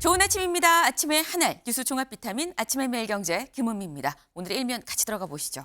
좋은 아침입니다. 아침의 하늘, 뉴스 종합 비타민, 아침의 매일경제 김은미입니다. 오늘의 일면 같이 들어가 보시죠.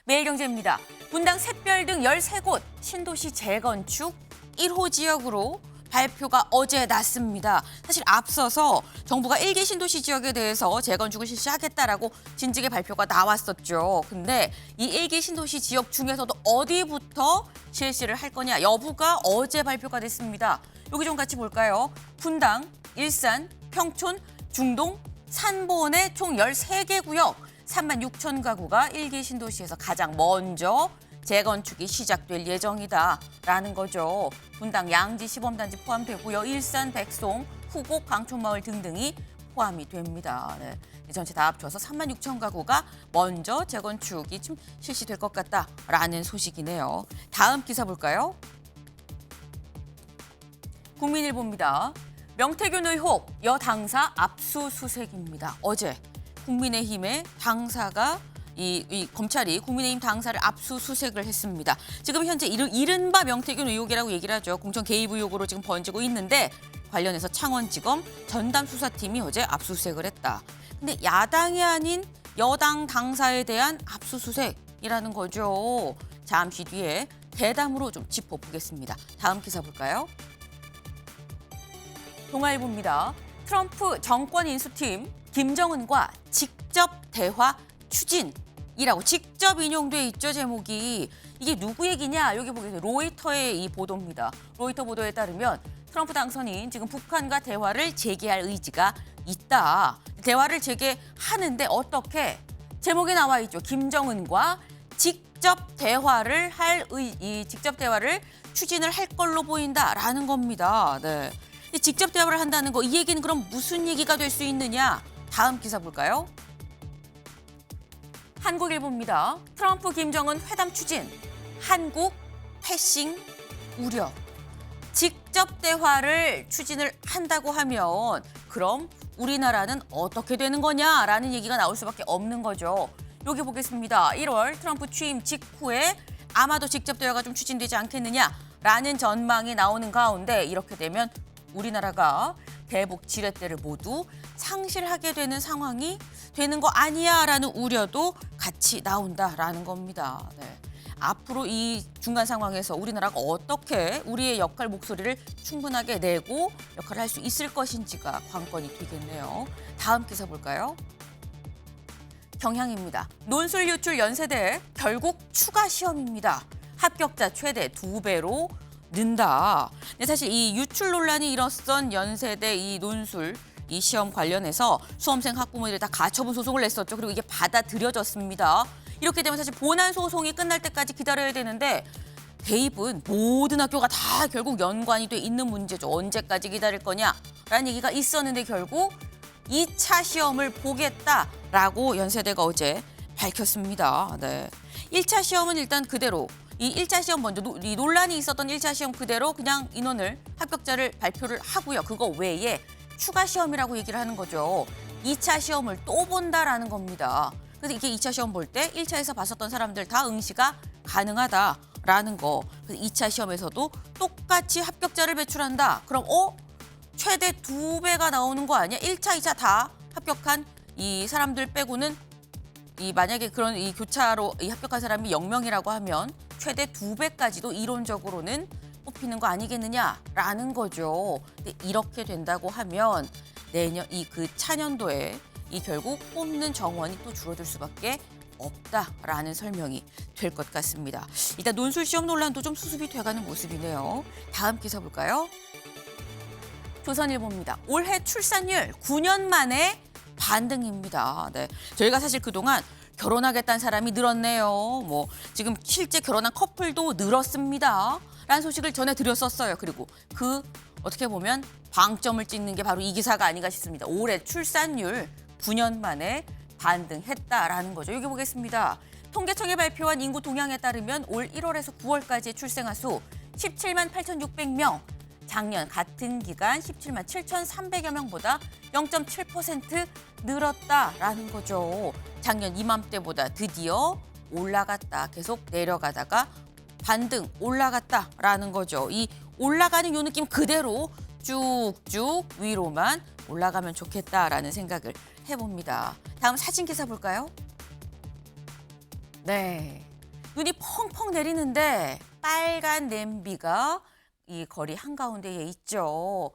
매일경제입니다. 분당 샛별 등 13곳 신도시 재건축 1호 지역으로 발표가 어제 났습니다. 사실 앞서서 정부가 1기 신도시 지역에 대해서 재건축을 실시하겠다라고 진즉의 발표가 나왔었죠. 근데 이 1기 신도시 지역 중에서도 어디부터 실시를 할 거냐 여부가 어제 발표가 됐습니다. 여기 좀 같이 볼까요? 분당, 일산, 평촌, 중동, 산본의 총 13개 구역 36,000 가구가 1기 신도시에서 가장 먼저 재건축이 시작될 예정이다라는 거죠. 분당 양지 시범단지 포함되고요. 일산, 백송, 후곡, 강촌마을 등등이 포함이 됩니다. 네. 전체 다 합쳐서 36,000 가구가 먼저 재건축이 좀 실시될 것 같다라는 소식이네요. 다음 기사 볼까요? 국민일보입니다. 명태균 의혹, 여당사 압수수색입니다. 어제 국민의힘의 당사가 이 검찰이 국민의힘 당사를 압수수색을 했습니다. 지금 현재 이른바 명태균 의혹이라고 얘기를 하죠. 공천 개입 의혹으로 지금 번지고 있는데 관련해서 창원지검 전담수사팀이 어제 압수수색을 했다. 근데 야당이 아닌 여당 당사에 대한 압수수색이라는 거죠. 잠시 뒤에 대담으로 좀 짚어보겠습니다. 다음 기사 볼까요? 동아일보입니다. 트럼프 정권 인수팀 김정은과 직접 대화 추진이라고 직접 인용돼 있죠, 제목이. 이게 누구 얘기냐? 여기 보겠습니다. 로이터의 이 보도입니다. 로이터 보도에 따르면 트럼프 당선인 지금 북한과 대화를 재개할 의지가 있다. 대화를 재개하는데 어떻게? 제목에 나와 있죠. 김정은과 직접 대화를 직접 대화를 추진을 할 걸로 보인다라는 겁니다. 네. 직접 대화를 한다는 거, 이 얘기는 그럼 무슨 얘기가 될 수 있느냐? 다음 기사 볼까요? 한국일보입니다. 트럼프 김정은 회담 추진, 한국 패싱 우려. 직접 대화를 추진을 한다고 하면 그럼 우리나라는 어떻게 되는 거냐라는 얘기가 나올 수밖에 없는 거죠. 여기 보겠습니다. 1월 트럼프 취임 직후에 아마도 직접 대화가 좀 추진되지 않겠느냐라는 전망이 나오는 가운데 이렇게 되면 우리나라가 대북 지렛대를 모두 상실하게 되는 상황이 되는 거 아니야라는 우려도 같이 나온다라는 겁니다. 네. 앞으로 이 중간 상황에서 우리나라가 어떻게 우리의 역할 목소리를 충분하게 내고 역할을 할 수 있을 것인지가 관건이 되겠네요. 다음 기사 볼까요? 경향입니다. 논술 유출 연세대 결국 추가 시험입니다. 합격자 최대 2배로 는다. 근데 사실 이 유출 논란이 일었던 연세대 이 논술 이 시험 관련해서 수험생 학부모들이 다 가처분 소송을 냈었죠. 그리고 이게 받아들여졌습니다. 이렇게 되면 사실 본안 소송이 끝날 때까지 기다려야 되는데 대입은 모든 학교가 다 결국 연관이 돼 있는 문제죠. 언제까지 기다릴 거냐라는 얘기가 있었는데 결국 2차 시험을 보겠다라고 연세대가 어제 밝혔습니다. 네. 1차 시험은 일단 그대로 이 1차 시험 먼저 이 논란이 있었던 1차 시험 그대로 그냥 인원을 합격자를 발표를 하고요. 그거 외에 추가 시험이라고 얘기를 하는 거죠. 2차 시험을 또 본다라는 겁니다. 그래서 이게 2차 시험 볼 때 1차에서 봤었던 사람들 다 응시가 가능하다라는 거. 그래서 2차 시험에서도 똑같이 합격자를 배출한다. 그럼 최대 2배가 나오는 거 아니야? 1차, 2차 다 합격한 이 사람들 빼고는 이 만약에 그런 이 교차로 이 합격한 사람이 0명이라고 하면 최대 2배까지도 이론적으로는 뽑히는 거 아니겠느냐라는 거죠. 근데 이렇게 된다고 하면 내년 이 그 차년도에 이 결국 뽑는 정원이 또 줄어들 수밖에 없다라는 설명이 될 것 같습니다. 일단 논술 시험 논란도 좀 수습이 돼가는 모습이네요. 다음 기사 볼까요? 조선일보입니다. 올해 출산율 9년 만에 반등입니다. 네, 저희가 사실 그동안 결혼하겠다는 사람이 늘었네요. 뭐 지금 실제 결혼한 커플도 늘었습니다. 라는 소식을 전해드렸었어요. 그리고 그 어떻게 보면 방점을 찍는 게 바로 이 기사가 아닌가 싶습니다. 올해 출산율 9년 만에 반등했다라는 거죠. 여기 보겠습니다. 통계청이 발표한 인구 동향에 따르면 올 1월에서 9월까지의 출생아 수 17만 8,600명. 작년 같은 기간 17만 7,300여 명보다 0.7% 늘었다라는 거죠. 작년 이맘때보다 드디어 올라갔다. 계속 내려가다가 반등 올라갔다라는 거죠. 이 올라가는 요 느낌 그대로 쭉쭉 위로만 올라가면 좋겠다라는 생각을 해봅니다. 다음 사진 기사 볼까요? 네, 눈이 펑펑 내리는데 빨간 냄비가 이 거리 한가운데에 있죠.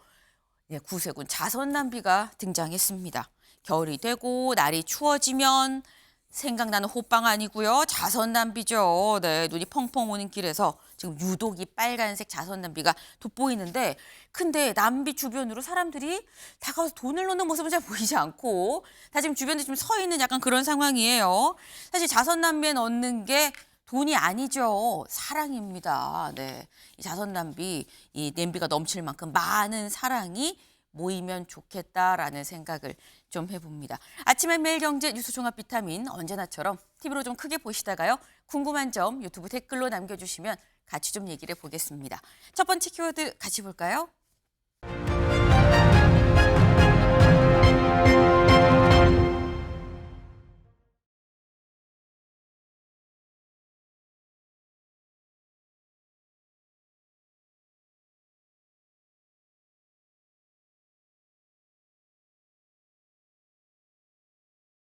네, 구세군 자선남비가 등장했습니다. 겨울이 되고 날이 추워지면 생각나는 호빵 아니고요. 자선남비죠. 네, 눈이 펑펑 오는 길에서 지금 유독 이 빨간색 자선남비가 돋보이는데 근데 남비 주변으로 사람들이 다가와서 돈을 넣는 모습은 잘 보이지 않고 다 지금 주변에 좀 서 있는 약간 그런 상황이에요. 사실 자선남비에 넣는 게 돈이 아니죠. 사랑입니다. 네, 이 자선남비, 이 냄비가 넘칠 만큼 많은 사랑이 모이면 좋겠다라는 생각을 좀 해봅니다. 아침에 매일경제 뉴스 종합 비타민 언제나처럼 TV로 좀 크게 보시다가요. 궁금한 점 유튜브 댓글로 남겨주시면 같이 좀 얘기를 해보겠습니다. 첫 번째 키워드 같이 볼까요?